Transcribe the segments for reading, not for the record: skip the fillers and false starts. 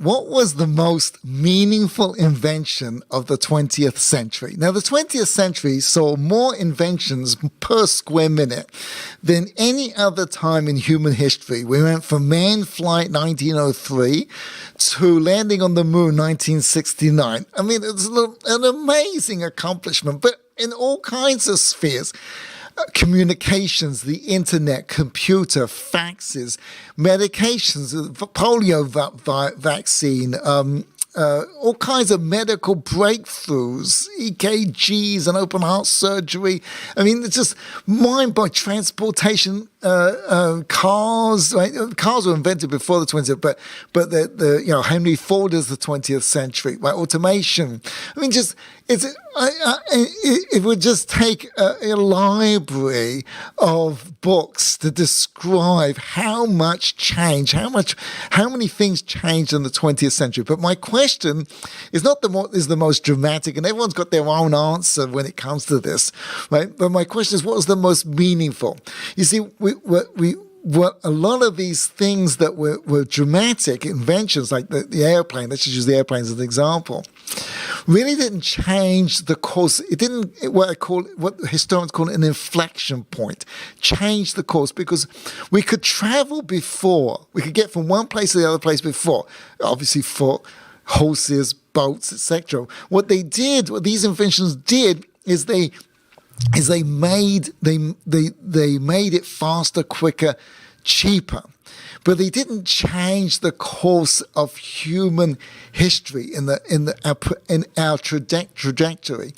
what was the most meaningful invention of the 20th century? Now, the 20th century saw more inventions per square minute than any other time in human history. We went from manned flight 1903 to landing on the moon 1969. I mean, it's an amazing accomplishment, but in all kinds of spheres. Communications, the internet, computer, faxes, medications, polio vaccine, all kinds of medical breakthroughs, EKGs and open heart surgery. I mean, it's just mind-blowing. Transportation, cars. Right? Cars were invented before the 20th, but the Henry Ford is the 20th century. Right? Automation. I mean, just it would just take a library of books to describe how much change, how many things changed in the 20th century. But my question is not the most dramatic, and everyone's got their own answer when it comes to this, right? But my question is, what was the most meaningful? You see, a lot of these things that were dramatic inventions, like the airplane, let's just use the airplane as an example, really didn't change the course. It didn't, what historians call an inflection point, change the course, because we could travel before. We could get from one place to the other place before, obviously for horses, boats, etc. What these inventions did is they made it faster, quicker, cheaper. But they didn't change the course of human history in our trajectory,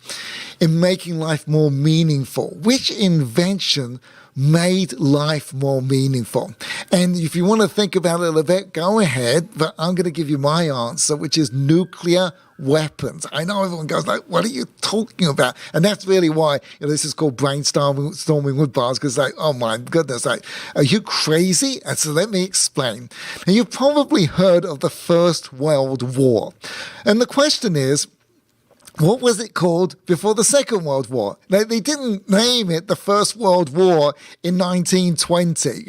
in making life more meaningful. Which invention made life more meaningful? And if you want to think about it a little bit, go ahead, but I'm going to give you my answer, which is nuclear weapons. I know everyone goes like, what are you talking about? And that's really why this is called Brainstorming with Baars, because like, oh my goodness, like, are you crazy? And so let me explain. And you've probably heard of the First World War. And the question is, what was it called before the Second World War? They didn't name it the First World War in 1920.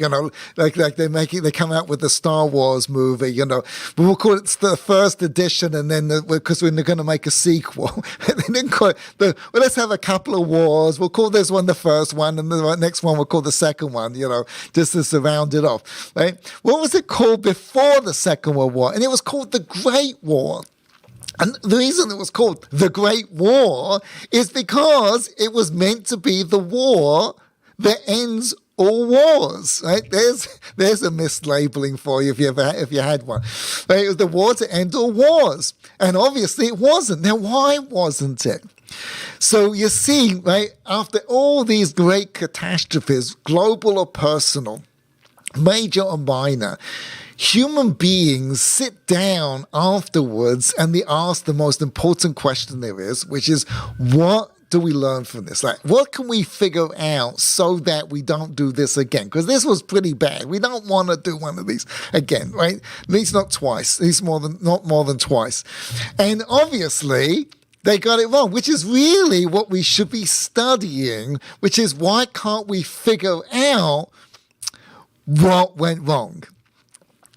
Like they come out with the Star Wars movie. But we'll call it the first edition, and then because we're going to make a sequel, they didn't call it let's have a couple of wars. We'll call this one the first one, and the next one we'll call the second one. Just to round it off. Right? What was it called before the Second World War? And it was called the Great War. And the reason it was called the Great War is because it was meant to be the war that ends all wars. Right? There's a mislabeling for you if you had one. Right? It was the war to end all wars, and obviously it wasn't. Now, why wasn't it? So you see, right, after all these great catastrophes, global or personal, major or minor, human beings sit down afterwards and they ask the most important question there is, which is, what do we learn from this? Like, what can we figure out so that we don't do this again? Because this was pretty bad. We don't want to do one of these again, right? At least not twice. At least not more than twice. And obviously, they got it wrong, which is really what we should be studying, which is, why can't we figure out what went wrong?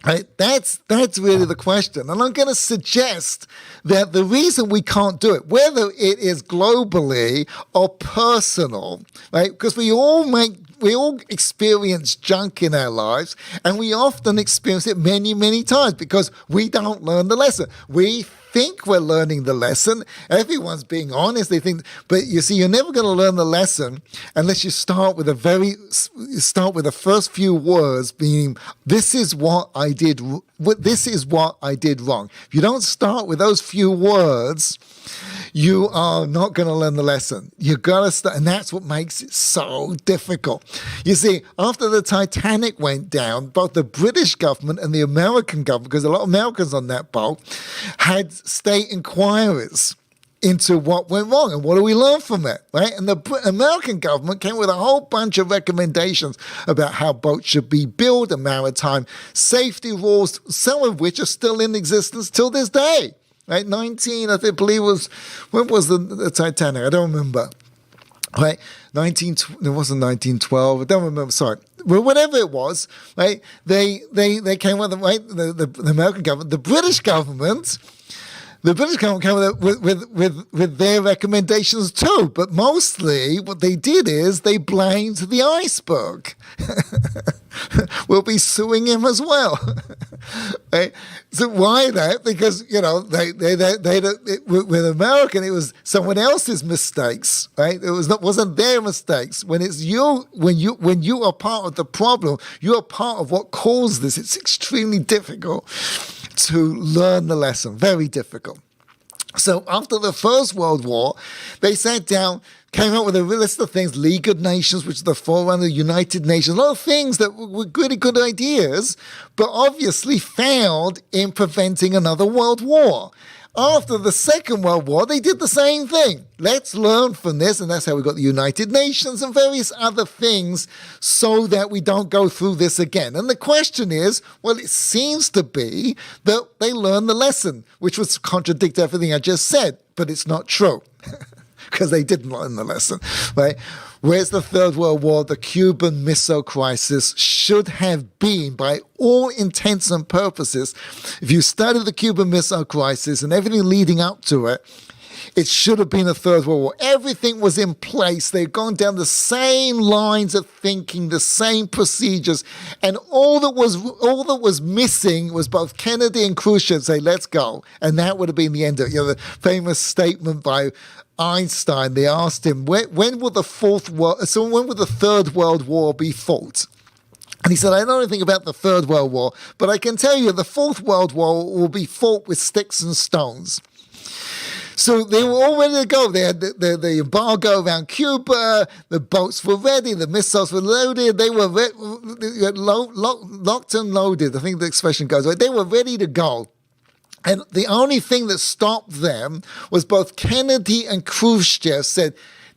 Right? That's really the question. And I'm going to suggest that the reason we can't do it, whether it is globally or personal, right? Because we all experience junk in our lives, and we often experience it many, many times because we don't learn the lesson. We think we're learning the lesson. Everyone's being honest. They think, but you see, you're never going to learn the lesson unless you start with the first few words being, this is what I did. This is what I did wrong. If you don't start with those few words, you are not going to learn the lesson. You got to start, and that's what makes it so difficult. You see, after the Titanic went down, both the British government and the American government, because a lot of Americans on that boat, had state inquiries into what went wrong and what do we learn from it, right? And the American government came with a whole bunch of recommendations about how boats should be built and maritime safety rules, some of which are still in existence till this day. Right, when was the Titanic? I don't remember. Right, it wasn't 1912. I don't remember. Sorry, well, whatever it was, right? They came with right. The American government, the British government. The British government came with their recommendations too, but mostly what they did is they blamed the iceberg. We'll be suing him as well. Right? So why that? Because with American, it was someone else's mistakes, right? It wasn't their mistakes. When it's you, when you are part of the problem, you are part of what caused this. It's extremely difficult to learn the lesson. Very difficult. So after the First World War, they sat down, came up with a list of things, League of Nations, which is the forerunner of the United Nations, a lot of things that were really good ideas, but obviously failed in preventing another world war. After the Second World War, they did the same thing. Let's learn from this, and that's how we got the United Nations and various other things so that we don't go through this again. And the question is, well, it seems to be that they learned the lesson, which would contradict everything I just said, but it's not true. Because they didn't learn the lesson, right? Whereas the Third World War, the Cuban Missile Crisis should have been, by all intents and purposes, if you study the Cuban Missile Crisis and everything leading up to it, it should have been a Third World War. Everything was in place. They'd gone down the same lines of thinking, the same procedures, and all that was missing was both Kennedy and Khrushchev say, "Let's go," and that would have been the end of it. The famous statement by Einstein. They asked him, "When will the Third World War be fought?" And he said, "I don't know anything about the Third World War, but I can tell you the Fourth World War will be fought with sticks and stones." So they were all ready to go. They had the embargo around Cuba. The boats were ready. The missiles were loaded. They were locked and loaded. I think the expression goes right. They were ready to go. And the only thing that stopped them was both Kennedy and Khrushchev said,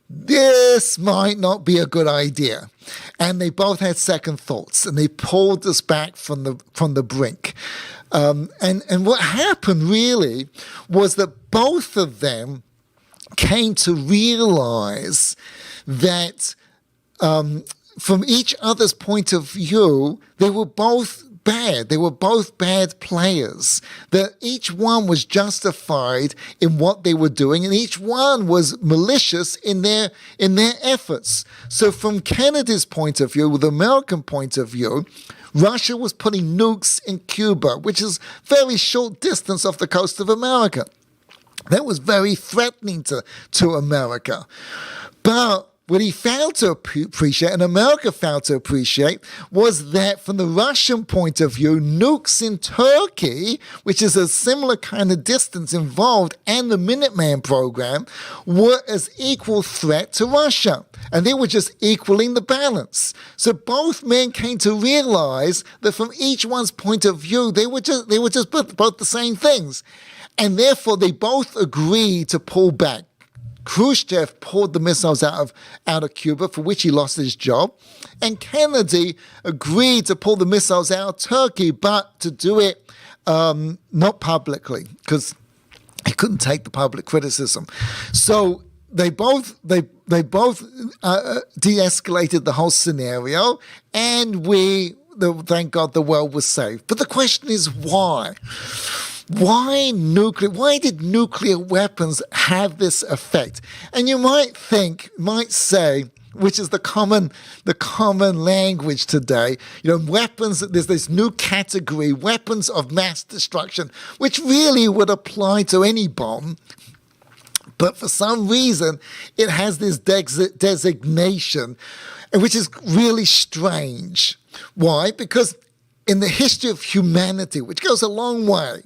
this might not be a good idea. And they both had second thoughts, and they pulled us back from the brink. And what happened really was that both of them came to realize that from each other's point of view, they were both bad. They were both bad players. That each one was justified in what they were doing, and each one was malicious in their efforts. So from Kennedy's point of view, with the American point of view, Russia was putting nukes in Cuba, which is very short distance off the coast of America. That was very threatening to America. But what he failed to appreciate, and America failed to appreciate, was that from the Russian point of view, nukes in Turkey, which is a similar kind of distance involved, and the Minuteman program were as equal threat to Russia. And they were just equaling the balance. So both men came to realize that from each one's point of view, they were just both the same things. And therefore, they both agreed to pull back. Khrushchev pulled the missiles out of Cuba, for which he lost his job. And Kennedy agreed to pull the missiles out of Turkey, but to do it not publicly, because he couldn't take the public criticism. So they both de-escalated the whole scenario, and thank God the world was saved. But the question is why? Why did nuclear weapons have this effect? And you might say, which is the common language today, weapons, there's this new category, weapons of mass destruction, which really would apply to any bomb. But for some reason, it has this designation, which is really strange. Why? Because in the history of humanity, which goes a long way,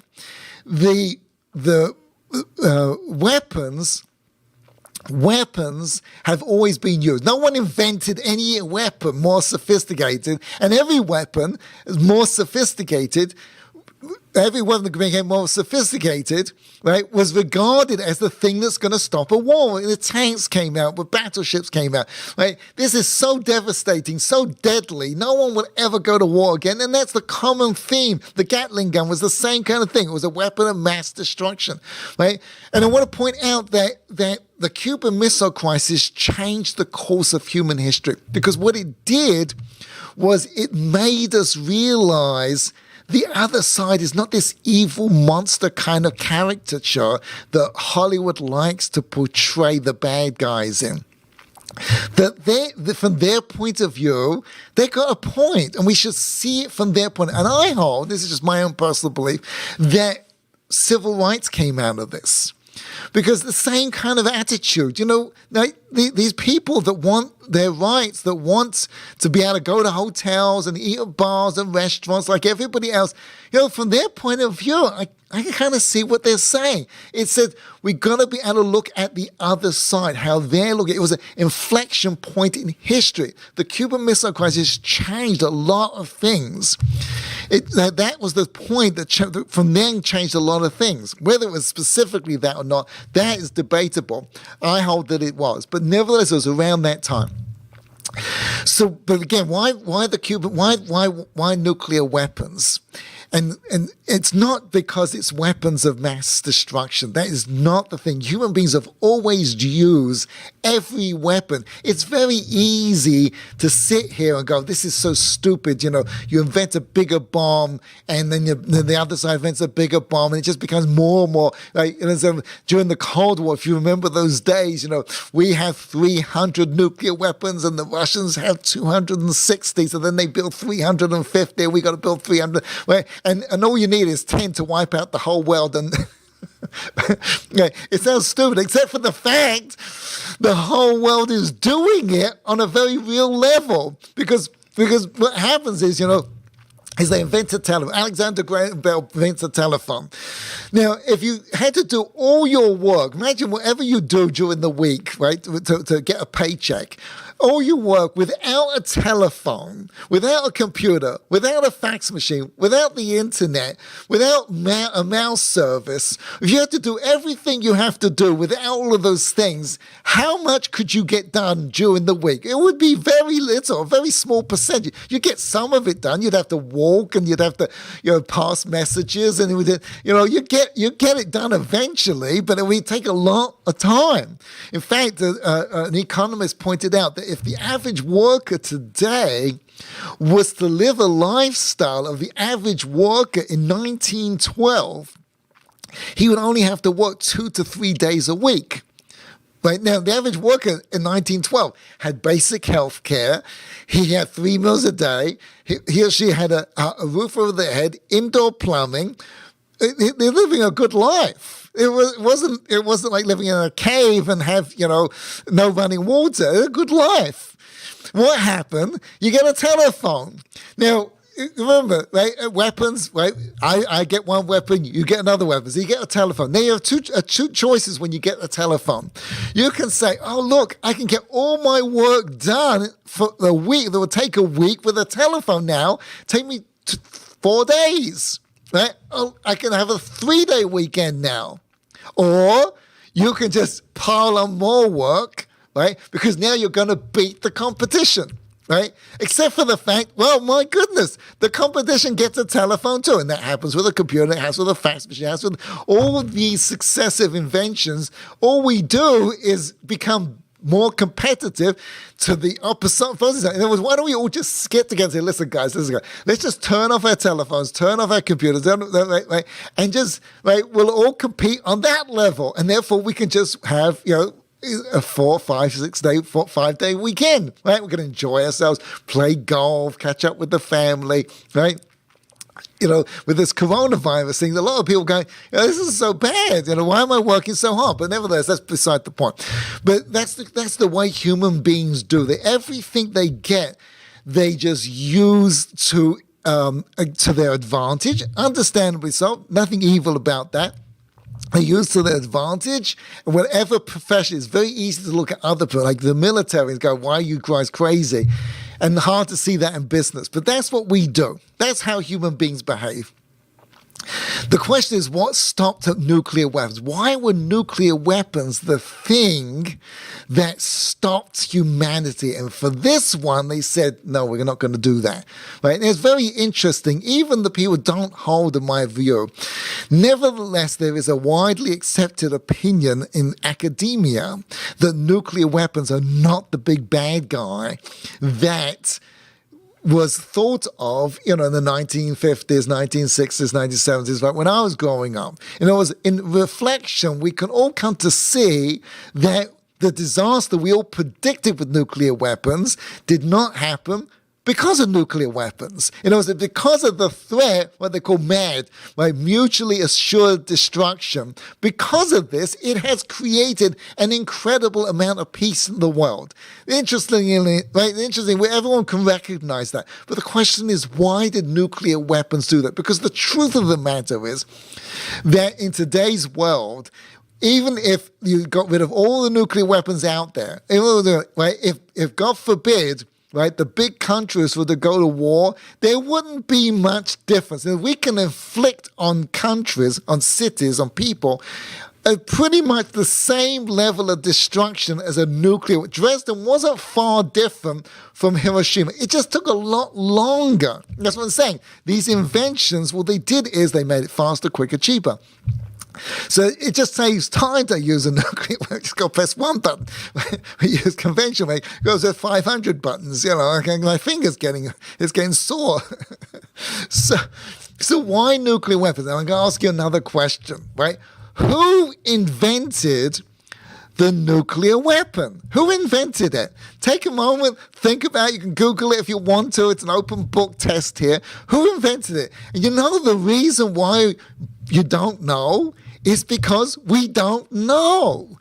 the weapons have always been used. No one invented any weapon more sophisticated, and every weapon is more sophisticated every weapon that became more sophisticated, right, was regarded as the thing that's going to stop a war. The tanks came out, the battleships came out, right? This is so devastating, so deadly. No one would ever go to war again, and that's the common theme. The Gatling gun was the same kind of thing. It was a weapon of mass destruction, right? And I want to point out that the Cuban Missile Crisis changed the course of human history, because what it did was it made us realize the other side is not this evil monster kind of caricature that Hollywood likes to portray the bad guys in. That from their point of view, they got a point, and we should see it from their point. And I hold, this is just my own personal belief, that civil rights came out of this. Because the same kind of attitude, these people that want their rights, that want to be able to go to hotels and eat at bars and restaurants like everybody else, from their point of view, I can kind of see what they're saying. It said we got to be able to look at the other side, how they're looking. It was an inflection point in history. The Cuban Missile Crisis changed a lot of things. That was the point that from then changed a lot of things. Whether it was specifically that or not, that is debatable. I hold that it was, but nevertheless, it was around that time. So, but again, why the Cuban? Why nuclear weapons? And it's not because it's weapons of mass destruction. That is not the thing. Human beings have always used every weapon. It's very easy to sit here and go, this is so stupid. You invent a bigger bomb, and then the other side invents a bigger bomb, and it just becomes more and more. Like, during the Cold War, if you remember those days, we have 300 nuclear weapons, and the Russians have 260. So then they build 350. We got to build 300. Right? And all you need is 10 to wipe out the whole world. And it sounds stupid, except for the fact the whole world is doing it on a very real level. Because what happens is, is they invent a telephone. Alexander Graham Bell invents a telephone. Now, if you had to do all your work, imagine whatever you do during the week, right, to get a paycheck, all your work without a telephone, without a computer, without a fax machine, without the internet, without a mail service, if you had to do everything you have to do without all of those things, how much could you get done during the week? It would be very little, a very small percentage. You'd get some of it done. You'd have to walk, and you'd have to, pass messages, and it would, you get it done eventually, but it would take a lot of time. In fact, an economist pointed out that if the average worker today was to live a lifestyle of the average worker in 1912, he would only have to work 2 to 3 days a week. Right now, the average worker in 1912 had basic health care. He had 3 meals a day. He or she had a roof over their head, indoor plumbing. They're living a good life. It wasn't like living in a cave and have, no running water. A good life. What happened? You get a telephone. Now, remember, right? Weapons, right? I get one weapon, you get another weapon. So you get a telephone. Now you have two choices when you get a telephone. You can say, oh, look, I can get all my work done for the week. That would take a week with a telephone now. Take me 4 days, right? Oh, I can have a 3-day weekend now. Or you can just pile on more work, right? Because now you're going to beat the competition. Right? Except for the fact, well, my goodness, the competition gets a telephone too. And that happens with a computer, it has with a fax machine, it has with all of these successive inventions. All we do is become more competitive to the opposite. In other words, why don't we all just get together and say, listen, guys, let's just turn off our telephones, turn off our computers, right, and just, right, we'll all compete on that level. And therefore we can just have, a 4, 5, 6 day, 5-day weekend, right? We're going to enjoy ourselves, play golf, catch up with the family, right? With this coronavirus thing, a lot of people going, this is so bad. Why am I working so hard? But nevertheless, that's beside the point. But that's the way human beings do. Everything they get, they just use to their advantage. Understandably so. Nothing evil about that. They use to their advantage. And whatever profession, it's very easy to look at other people, like the military, and go, why are you guys crazy? And hard to see that in business. But that's what we do. That's how human beings behave. The question is, what stopped nuclear weapons? Why were nuclear weapons the thing that stopped humanity? And for this one, they said, no, we're not going to do that. Right? And it's very interesting. Even the people don't hold to my view. Nevertheless, there is a widely accepted opinion in academia that nuclear weapons are not the big bad guy that was thought of, in the 1950s, 1960s, 1970s, right, when I was growing up. And it was in reflection, we can all come to see that the disaster we all predicted with nuclear weapons did not happen because of nuclear weapons. It was because of the threat, what they call MAD, right, mutually assured destruction. Because of this, it has created an incredible amount of peace in the world. Interestingly, everyone can recognize that. But the question is, why did nuclear weapons do that? Because the truth of the matter is that in today's world, even if you got rid of all the nuclear weapons out there, right, if God forbid, right, the big countries were to go to war, there wouldn't be much difference. If we can inflict on countries, on cities, on people, pretty much the same level of destruction as a nuclear. Dresden wasn't far different from Hiroshima. It just took a lot longer. That's what I'm saying. These inventions, what they did is they made it faster, quicker, cheaper. So it just saves time to use a nuclear weapon. Just go press one button. We use conventional, it goes with 500 buttons. My finger's getting sore. So why nuclear weapons? And I'm going to ask you another question, right? Who invented the nuclear weapon? Who invented it? Take a moment, think about it. You can Google it if you want to. It's an open book test here. Who invented it? And the reason why you don't know is because we don't know.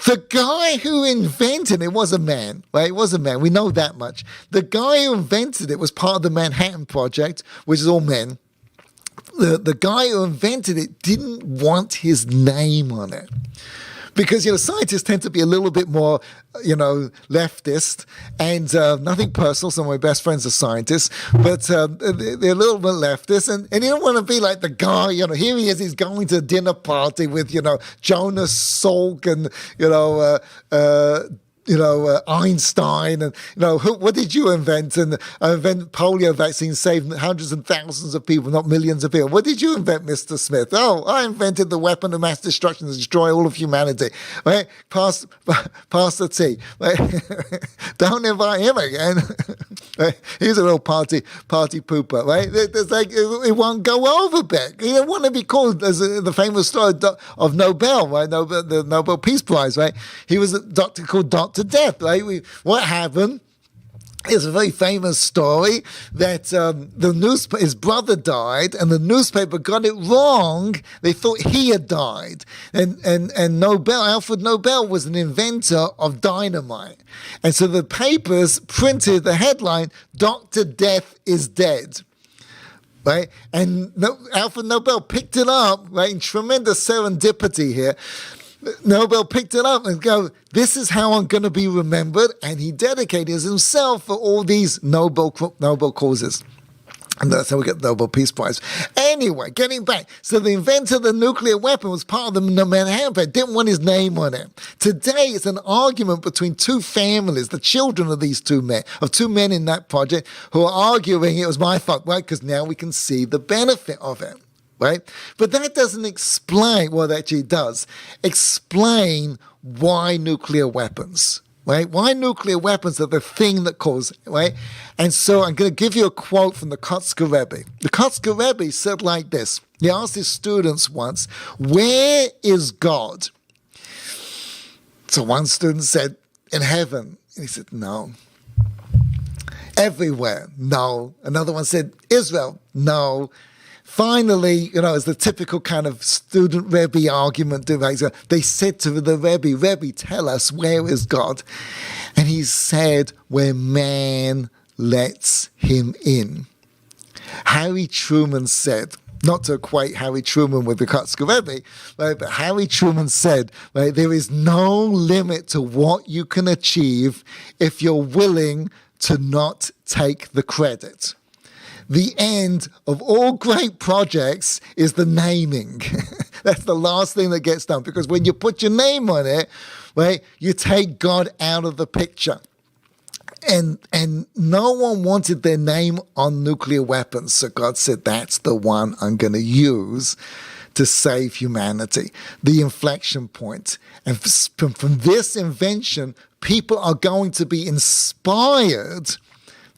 The guy who invented it was a man, right? It was a man. We know that much. The guy who invented it was part of the Manhattan Project, which is all men. The guy who invented it didn't want his name on it. Because, scientists tend to be a little bit more, leftist, and nothing personal. Some of my best friends are scientists, but they're a little bit leftist, and you don't want to be like the guy, here he is, he's going to a dinner party with, Jonas Salk and, Einstein, and what did you invent? And I invent polio vaccine saved hundreds and thousands of people, not millions of people. What did you invent, Mr. Smith? Oh, I invented the weapon of mass destruction to destroy all of humanity. Right? Pass the tea. Right? Don't invite him again. Right? He's a real party pooper. Right? It won't go over big. You don't want to be called, as the famous story of Nobel, right? The Nobel Peace Prize. Right? He was a doctor called Dr. Death, right? What happened? It's a very famous story that his brother died, and the newspaper got it wrong. They thought he had died, and Alfred Nobel was an inventor of dynamite, and so the papers printed the headline: "Dr. Death is dead." Right, and Alfred Nobel picked it up. Right, in tremendous serendipity here. Nobel picked it up and go, this is how I'm going to be remembered. And he dedicated himself for all these Nobel causes. And that's how we get the Nobel Peace Prize. Anyway, getting back. So the inventor of the nuclear weapon was part of the Manhattan Project, didn't want his name on it. Today, it's an argument between two families, the children of these two men in that project, who are arguing it was my fault, right? Because now we can see the benefit of it. Right? But that doesn't explain, well, it actually does, explain why nuclear weapons, right? Why nuclear weapons are the thing that cause, right? And so I'm going to give you a quote from the Kotzker Rebbe. The Kotzker Rebbe said like this. He asked his students once, where is God? So one student said, in heaven. And he said, no. Everywhere, no. Another one said, Israel, no. Finally, it's the typical kind of student Rebbe argument. They said to the Rebbe, tell us, where is God? And he said, where man lets him in. Harry Truman said, not to equate Harry Truman with the Kotzker Rebbe, right, but Harry Truman said, right, there is no limit to what you can achieve if you're willing to not take the credit. the end of all great projects is the naming. That's the last thing that gets done, because when you put your name on it, right, you take God out of the picture. And no one wanted their name on nuclear weapons. So God said, that's the one I'm going to use to save humanity, the inflection point. And from this invention, people are going to be inspired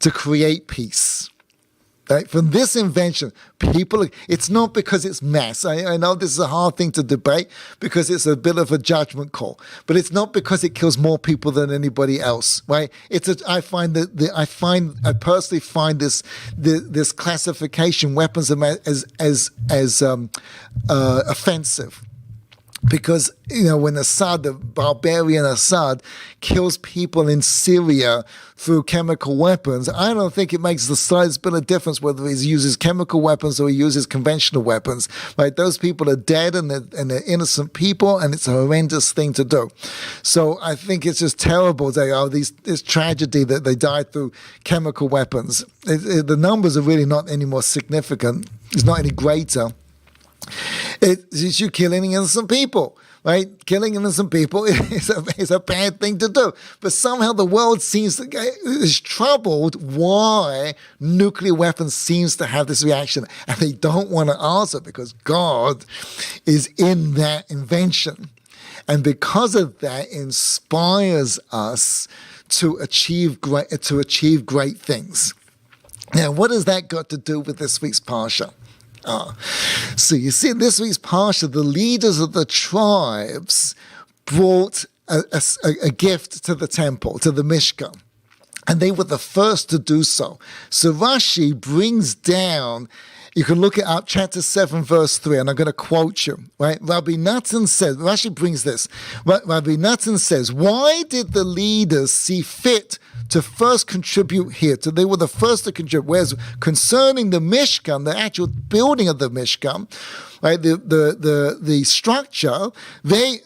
to create peace. Right? From this invention, it's not because it's mass. I know this is a hard thing to debate because it's a bit of a judgment call, but it's not because it kills more people than anybody else, right? I personally find this classification, weapons as offensive. Because, when Assad, the barbarian Assad, kills people in Syria through chemical weapons, I don't think it makes the slightest bit of difference whether he uses chemical weapons or he uses conventional weapons. Right? Those people are dead and they're innocent people, and it's a horrendous thing to do. So I think it's just terrible. This tragedy that they died through chemical weapons. The numbers are really not any more significant. It's not any greater. It's you killing innocent people, right? Killing innocent people is a bad thing to do. But somehow the world is troubled why nuclear weapons seems to have this reaction. And they don't want to answer because God is in that invention. And because of that, inspires us to achieve great things. Now, what has that got to do with this week's Parsha? So you see, in this week's Parsha, the leaders of the tribes brought a gift to the temple, to the Mishkan. And they were the first to do so. So Rashi brings down, you can look it up, chapter 7, verse 3, and I'm going to quote you. Right? Rabbi Natan says, Rashi brings this. Rabbi Natan says, why did the leaders see fit to first contribute here? So they were the first to contribute. Whereas concerning the Mishkan, the actual building of the Mishkan, right, the structure, they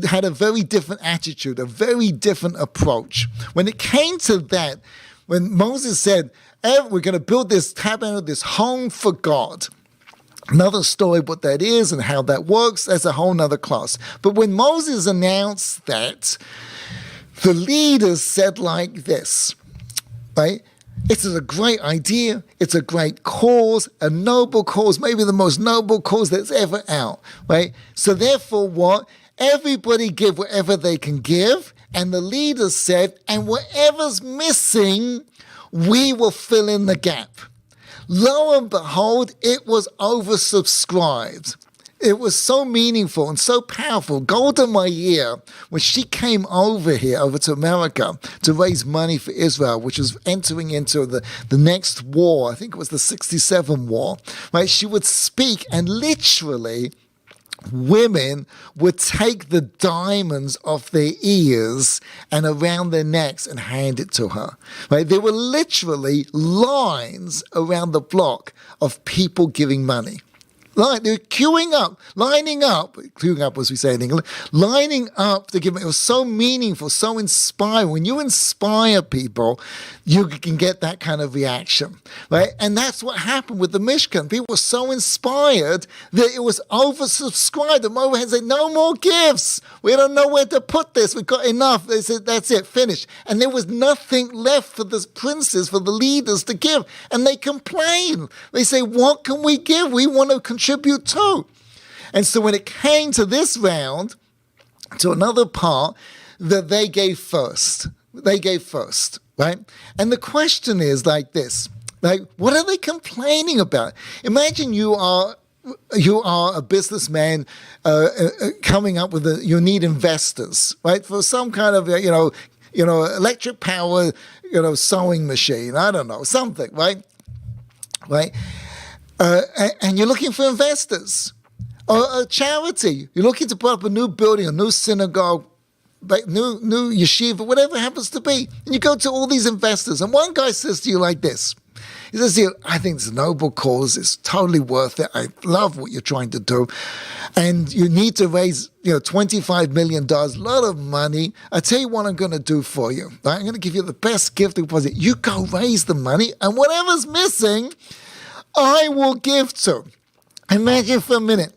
had a very different attitude, a very different approach. When it came to that, when Moses said, we're going to build this tabernacle, this home for God. Another story what that is and how that works, that's a whole nother class. But when Moses announced that, the leaders said like this, right? It's a great idea. It's a great cause, a noble cause, maybe the most noble cause that's ever out, right? So therefore what? Everybody give whatever they can give. And the leaders said, and whatever's missing, we will fill in the gap. Lo and behold, it was oversubscribed. It was so meaningful and so powerful. Golda Meir, when she came over to America, to raise money for Israel, which was entering into the next war, I think it was the 67 war, right? She would speak and literally women would take the diamonds off their ears and around their necks and hand it to her. Right? There were literally lines around the block of people giving money. Like they're lining up as we say in English, lining up to give. It was so meaningful, so inspiring. When you inspire people, you can get that kind of reaction, right? And that's what happened with the Mishkan. People were so inspired that it was oversubscribed. The Moab said, no more gifts. We don't know where to put this. We've got enough. They said, that's it, finished. And there was nothing left for the princes, for the leaders to give. And they complain. They say, what can we give? We want to contribute too. And so when it came to this round, to another part, that they gave first. Right? And the question is like this. Like, what are they complaining about? Imagine you are a businessman coming up with you need investors, right? For some kind of, electric power, sewing machine. I don't know, something, right? Right? And you're looking for investors. Or a charity. You're looking to put up a new building, a new synagogue, new yeshiva, whatever it happens to be. And you go to all these investors. And one guy says to you like this. He says, "Yeah, I think it's a noble cause. It's totally worth it. I love what you're trying to do. And you need to raise, $25 million, a lot of money. I tell you what I'm going to do for you. Right? I'm going to give you the best gift deposit. You go raise the money, and whatever's missing, I will give to." Imagine for a minute.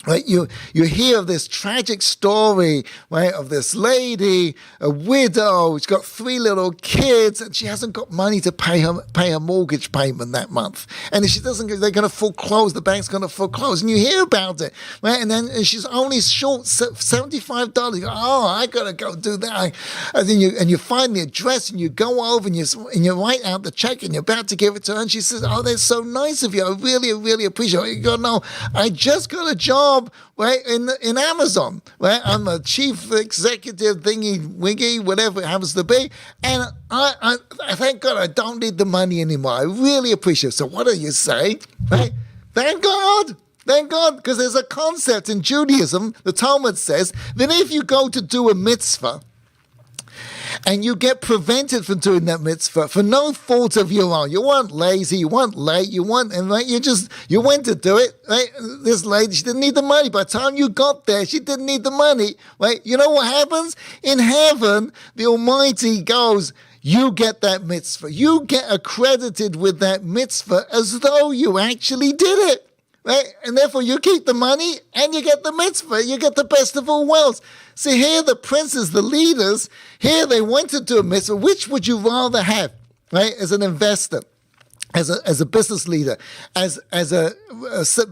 Right, you hear of this tragic story, right, of this lady, a widow, who's got 3 little kids, and she hasn't got money to pay her mortgage payment that month. And if she doesn't, they're going to foreclose. The bank's going to foreclose, and you hear about it, right? And then she's only short $75. You go, "Oh, I got to go do that." And then you find the address, and you go over, and you write out the check, and you're about to give it to her, and she says, "Oh, that's so nice of you. I really, really appreciate it." You go, "No, I just got a job, right, in Amazon, right? I'm a chief executive thingy-wiggy, whatever it happens to be, and I thank God I don't need the money anymore. I really appreciate it." So what do you say? Right? Thank God. Thank God, because there's a concept in Judaism, the Talmud says, that if you go to do a mitzvah, and you get prevented from doing that mitzvah for no fault of your own. You weren't lazy, you weren't late, you went to do it, right? This lady, she didn't need the money. By the time you got there, she didn't need the money, right? You know what happens? In heaven, the Almighty goes, "You get that mitzvah. You get accredited with that mitzvah as though you actually did it." Right? And therefore you keep the money and you get the mitzvah. You get the best of all worlds. See, here the princes, the leaders, here they went to do a mitzvah. Which would you rather have, right? As an investor, as a business leader, as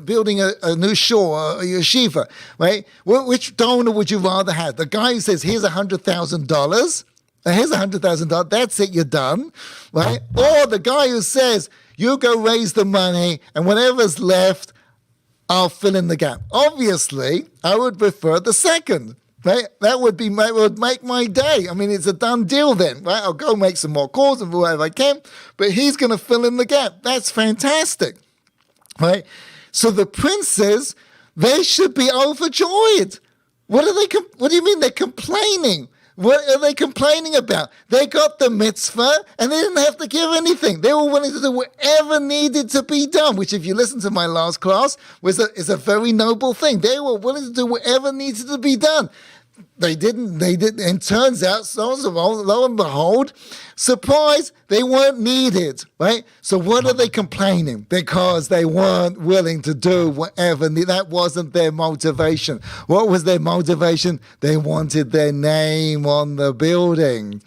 building a new shul, a yeshiva, right? Which donor would you rather have? The guy who says, "Here's $100,000. Here's $100,000. That's it. You're done," right? Or the guy who says, "You go raise the money, and whatever's left, I'll fill in the gap." Obviously, I would prefer the second, right? That would make my day. I mean, it's a done deal then, right? I'll go make some more calls and whatever I can, but he's going to fill in the gap. That's fantastic, right? So the princes, they should be overjoyed. What do you mean they're complaining? What are they complaining about? They got the mitzvah and they didn't have to give anything. They were willing to do whatever needed to be done, which if you listen to my last class, is a very noble thing. They were willing to do whatever needed to be done. They didn't, and turns out, lo and behold, surprise, they weren't needed, right? So what are they complaining? Because they weren't willing to do whatever, that wasn't their motivation. What was their motivation? They wanted their name on the building.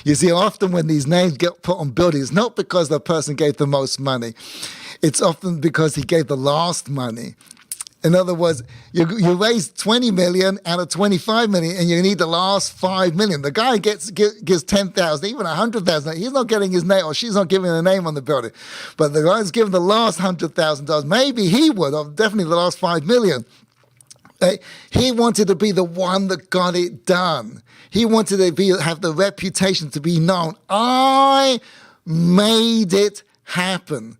You see, often when these names get put on buildings, not because the person gave the most money, it's often because he gave the last money. In other words, you raise 20 million out of 25 million, and you need the last 5 million. The guy gives 10,000, even 100,000. He's not getting his name, or she's not giving a name on the building. But the guy's given the last $100,000. Maybe he would, or definitely the last 5 million. He wanted to be the one that got it done. He wanted to have the reputation to be known. I made it happen.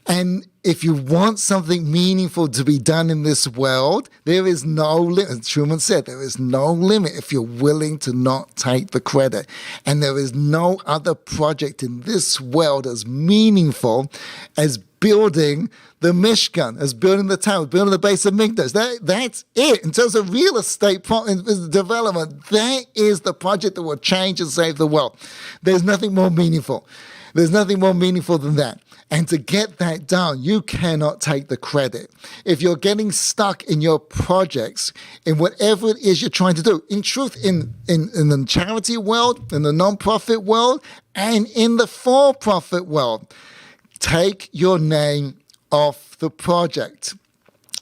And if you want something meaningful to be done in this world, there is no limit. Truman said, there is no limit if you're willing to not take the credit. And there is no other project in this world as meaningful as building the Mishkan, as building the tower, building the base of Mikdash. That's it. In terms of real estate development, that is the project that will change and save the world. There's nothing more meaningful. There's nothing more meaningful than that. And to get that done, you cannot take the credit. If you're getting stuck in your projects, in whatever it is you're trying to do, in truth, in the charity world, in the non-profit world, and in the for-profit world, take your name off the project.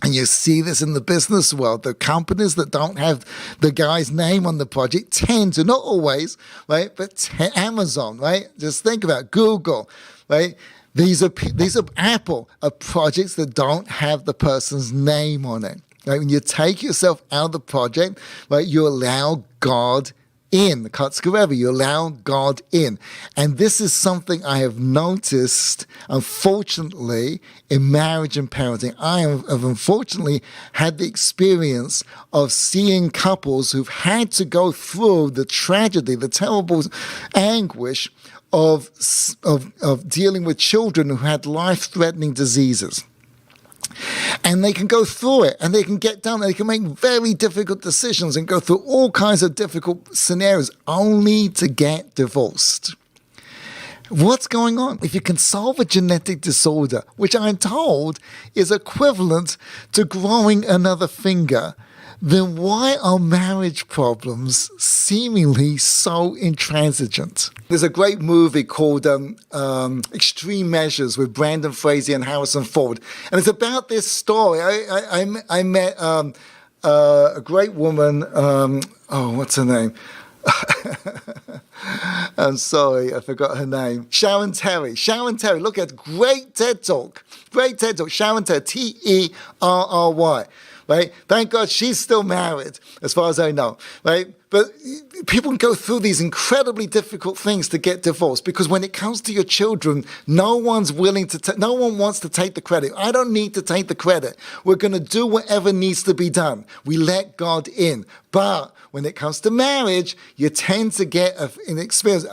And you see this in the business world. The companies that don't have the guy's name on the project tend to, not always, right, but Amazon, right? Just think about Google, right? These are Apple, are projects that don't have the person's name on it. Right? When you take yourself out of the project, right, you allow God in. You allow God in. And this is something I have noticed, unfortunately, in marriage and parenting. I have unfortunately had the experience of seeing couples who've had to go through the tragedy, the terrible anguish of dealing with children who had life-threatening diseases. And they can go through it, and they can get down, they can make very difficult decisions and go through all kinds of difficult scenarios only to get divorced. What's going on? If you can solve a genetic disorder, which I'm told is equivalent to growing another finger, then why are marriage problems seemingly so intransigent? There's a great movie called Extreme Measures with Brandon Fraser and Harrison Ford. And it's about this story. I met a great woman. What's her name? I'm sorry, I forgot her name. Sharon Terry. Look at great TED Talk. Sharon Terry, Terry. Right? Thank God she's still married, as far as I know. Right? But people can go through these incredibly difficult things to get divorced, because when it comes to your children, no one wants to take the credit. I don't need to take the credit. We're going to do whatever needs to be done. We let God in. But when it comes to marriage, you tend to get an experience.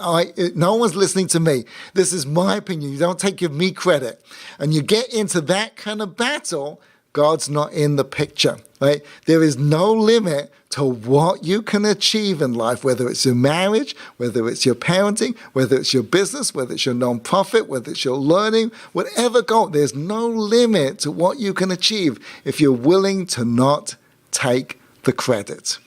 No one's listening to me. This is my opinion. You don't give me credit. And you get into that kind of battle, God's not in the picture, right? There is no limit to what you can achieve in life, whether it's your marriage, whether it's your parenting, whether it's your business, whether it's your nonprofit, whether it's your learning, whatever goal. There's no limit to what you can achieve if you're willing to not take the credit.